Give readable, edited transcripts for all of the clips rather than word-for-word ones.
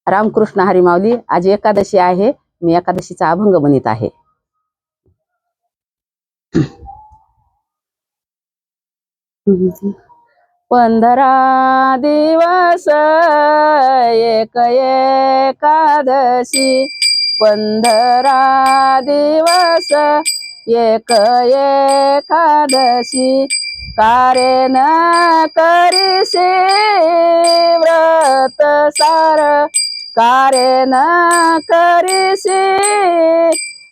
रामकृष्ण हरी माऊली. आज एकादशी आहे. मी एकादशीचा अभंग म्हणत आहे. पंधरा दिवस एक एकादशी, 15 दिवस एक एकादशी, कारे न करीसी व्रत सार, कारे न करीसी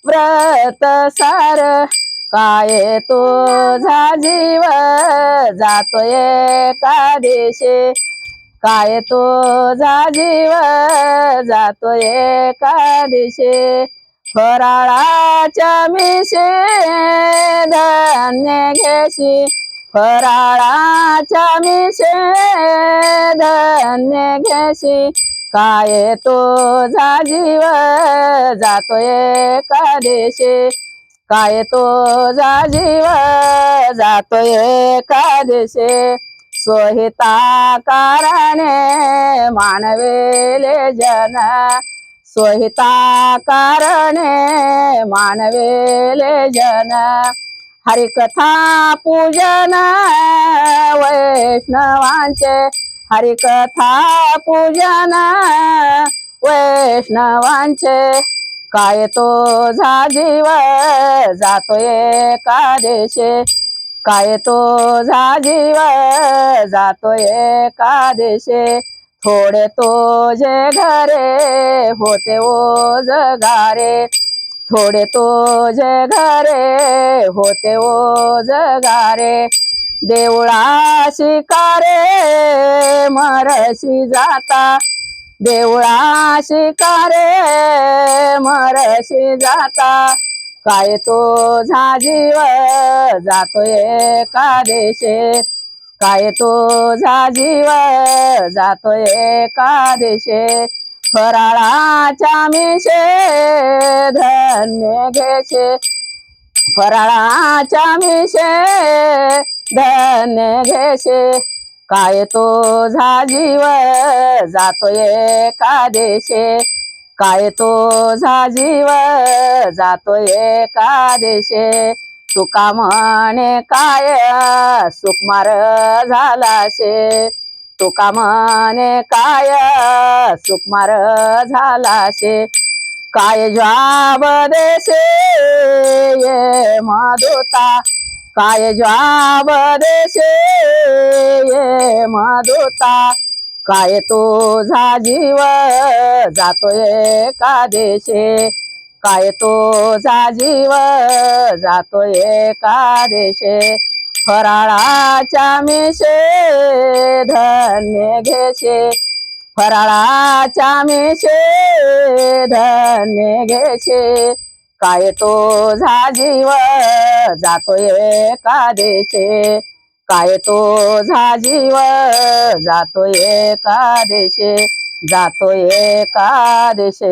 व्रत सार, काय तुझा जीव जातो एकादशी, काय तुझा जीव जातो एकादशी, फराळाच्या मिशी धान्य घेशी, फराळाच्या मिशी धान्य घेशी, काय तुझा जीव जातो एकादशी, काय तुझा जीव जातो एकादशी, सोहिता कारणे मानवेले जन, सोहिता कारणे मानवेले जन, हरिकथा पूजन वैष्णवांचे, हरिकथा पूजन वैष्णवांचे, काय तुझा जीव जातो एकादशी, काय तुझा जीव जातो एकादशी, थोडे तुझे घरे होते ओजगारे, थोडे तुझे घरे होते ओजगारे, देवळाशी कारे मरशी जाता, देवळाशी कारे मरशी जाता, काय तुझा जीव जातो एकादशी, काय तुझा जीव जातो एकादशी, फराळाच्या मिशे धान्य घेशे, फराळाच्या मिशे धान्य घेशे, काय तुझा जीव जातो एकादशी, काय तुझा जीव जातो एकादशी, तुका म्हणे काय सुकुमार झालाशे, तुका म्हणे काय सुकुमार झालाशे, काय जवाब देशे ये मधुता, काय जवाब देशे ये मधुता, काय तुझा जीव जातो एकादशी, काय तुझा जीव जातो एकादशी, फराळाच्या मिशे धान्य घेशे, फराळाच्या मिशे धान्य घेशे, काय तुझा जीव जातो एकादशी, काय तुझा जीव जातो एकादशी, जातो एकादशी.